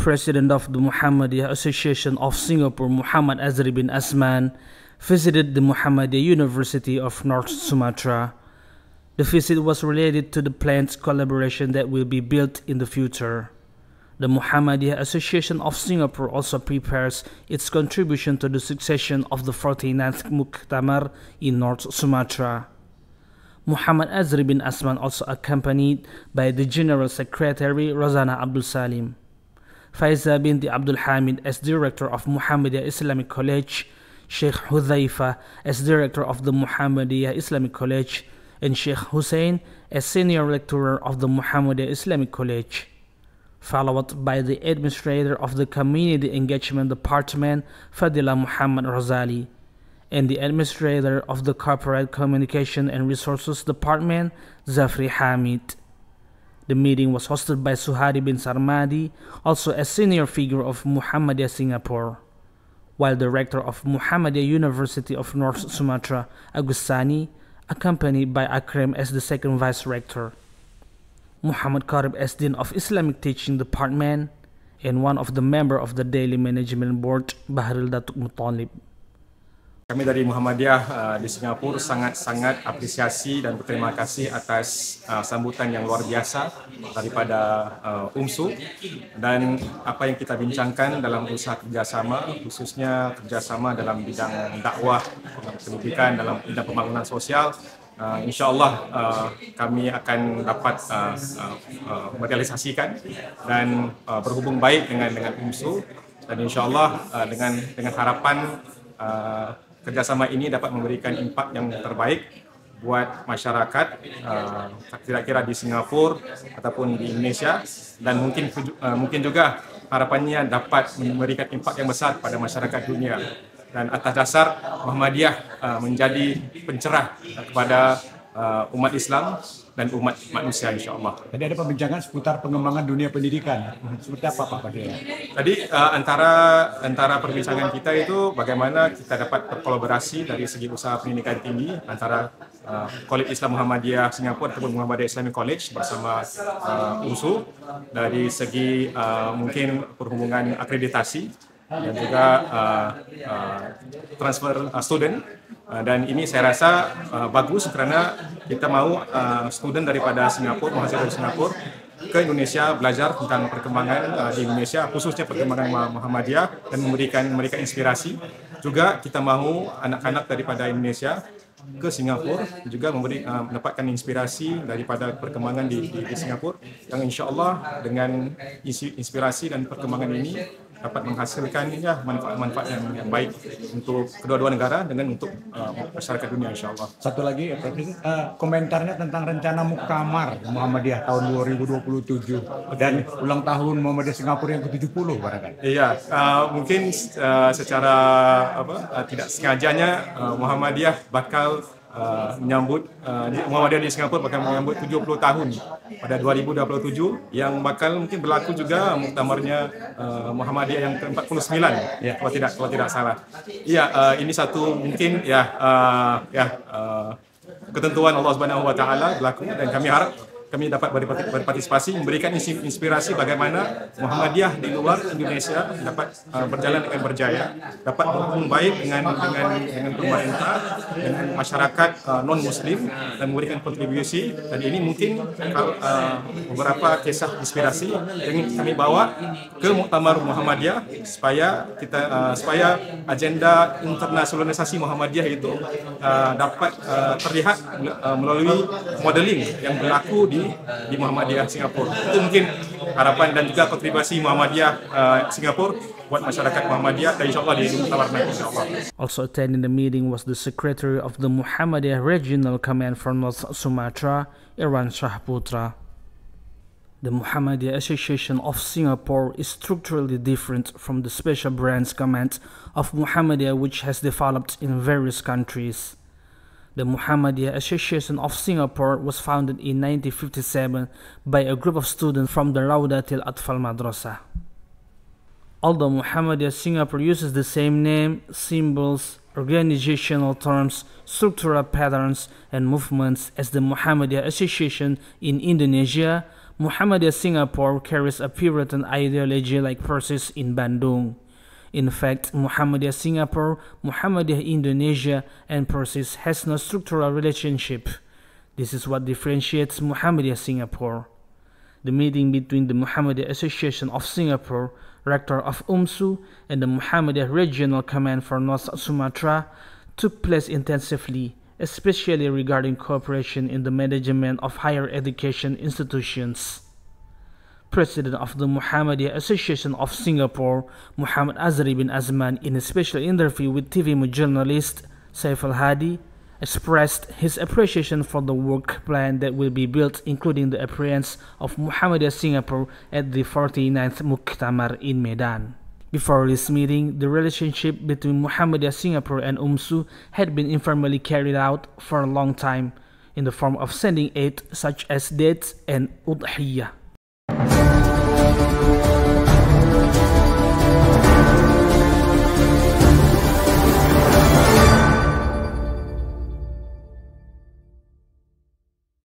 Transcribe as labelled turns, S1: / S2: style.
S1: President of the Muhammadiyah Association of Singapore, Muhammad Azri bin Asman, visited the Muhammadiyah University of North Sumatra. The visit was related to the planned collaboration that will be built in the future. The Muhammadiyah Association of Singapore also prepares its contribution to the succession of the 49th Muktamar in North Sumatra. Muhammad Azri bin Asman also accompanied by the General Secretary Rozana Abdul Salim, Faiza binti Abdul Hamid as Director of Muhammadiyah Islamic College, Sheikh Hudhaifa as Director of the Muhammadiyah Islamic College, and Sheikh Hussein as Senior Lecturer of the Muhammadiyah Islamic College, followed by the Administrator of the Community Engagement Department, Fadila Muhammad Razali, and the Administrator of the Corporate Communication and Resources Department, Zafri Hamid. The meeting was hosted by Suhadi bin Sarmadi, also a senior figure of Muhammadiyah Singapore, while the Rector of Muhammadiyah University of North Sumatra, Agustani, accompanied by Akram as the second Vice Rector, Muhammad Qarib as Dean of Islamic Teaching Department, and one of the member of the Daily Management Board, Bahril Datuk Muttalib.
S2: Kami dari Muhammadiyah di Singapura sangat-sangat apresiasi dan berterima kasih atas sambutan yang luar biasa daripada UMSU dan apa yang kita bincangkan dalam usaha kerjasama, khususnya kerjasama dalam bidang dakwah, pendidikan, dalam bidang pembangunan sosial. InsyaAllah kami akan dapat merealisasikan dan berhubung baik dengan UMSU, dan insyaAllah dengan harapan kerjasama ini dapat memberikan impak yang terbaik buat masyarakat, kira-kira di Singapura ataupun di Indonesia, dan mungkin juga harapannya dapat memberikan impak yang besar pada masyarakat dunia. Dan atas dasar Muhammadiyah menjadi pencerah kepada umat Islam dan umat manusia, insyaAllah.
S3: Tadi ada pembincangan seputar pengembangan dunia pendidikan. Seperti apa Pak Fadil?
S2: Tadi antara perbincangan kita itu bagaimana kita dapat berkolaborasi dari segi usaha pendidikan tinggi antara College Islam Muhammadiyah Singapura ataupun Muhammadiyah Islamic College bersama UMSU dari segi mungkin perhubungan akreditasi dan juga transfer student. Dan ini saya rasa bagus kerana kita mahu student daripada Singapura, mahasiswa dari Singapura ke Indonesia belajar tentang perkembangan di Indonesia, khususnya perkembangan Muhammadiyah, dan memberikan mereka inspirasi. Juga kita mahu anak-anak daripada Indonesia ke Singapura juga mendapatkan inspirasi daripada perkembangan di Singapura, yang insya-Allah dengan inspirasi dan perkembangan ini dapat menghasilkan manfaat yang baik untuk kedua-dua negara dengan untuk masyarakat dunia, insya-Allah.
S3: Satu lagi, komentarnya tentang rencana Muktamar Muhammadiyah tahun 2027 dan ulang tahun Muhammadiyah Singapura yang ke-70 barangkali.
S2: Iya, mungkin secara tidak sengajanya Muhammadiyah bakal menyambut Muhammadiyah di Singapura bakal menyambut 70 tahun pada 2027, yang bakal mungkin berlaku juga muktamarnya Muhammadiyah yang ke-49 kalau tidak salah. Iya, ini satu mungkin ketentuan Allah Subhanahu wa taala berlaku, dan kami harap kami dapat berpartisipasi, memberikan inspirasi bagaimana Muhammadiyah di luar Indonesia dapat berjalan dengan berjaya, dapat berhubung baik dengan pemerintah, dengan masyarakat non-Muslim, dan memberikan kontribusi. Dan ini mungkin beberapa kisah inspirasi yang kami bawa ke Muktamar Muhammadiyah supaya agenda internasionalisasi Muhammadiyah itu dapat terlihat melalui modeling yang berlaku di Muhammadiyah Singapura. Itu mungkin harapan dan juga kontribusi Muhammadiyah Singapura buat masyarakat Muhammadiyah, dan insyaAllah di Muktamar nanti, insyaAllah.
S1: Also attending the meeting was the Secretary of the Muhammadiyah Regional Command for North Sumatra, Iran Shahputra. The Muhammadiyah Association of Singapore is structurally different from the Special Branch Command of Muhammadiyah, which has developed in various countries. The Muhammadiyah Association of Singapore was founded in 1957 by a group of students from the Raudatil Atfal Madrasah. Although Muhammadiyah Singapore uses the same name, symbols, organizational terms, structural patterns, and movements as the Muhammadiyah Association in Indonesia, Muhammadiyah Singapore carries a Puritan ideology like Persis in Bandung. In fact, Muhammadiyah Singapore, Muhammadiyah Indonesia, and Persis has no structural relationship. This is what differentiates Muhammadiyah Singapore. The meeting between the Muhammadiyah Association of Singapore, rector of UMSU, and the Muhammadiyah Regional Command for North Sumatra took place intensively, especially regarding cooperation in the management of higher education institutions. President of the Muhammadiyah Association of Singapore, Muhammad Azhari bin Azman, in a special interview with TV journalist Saif Al-Hadi, expressed his appreciation for the work plan that will be built, including the appearance of Muhammadiyah Singapore at the 49th Muktamar in Medan. Before this meeting, the relationship between Muhammadiyah Singapore and UMSU had been informally carried out for a long time in the form of sending aid such as dates and udhiyah.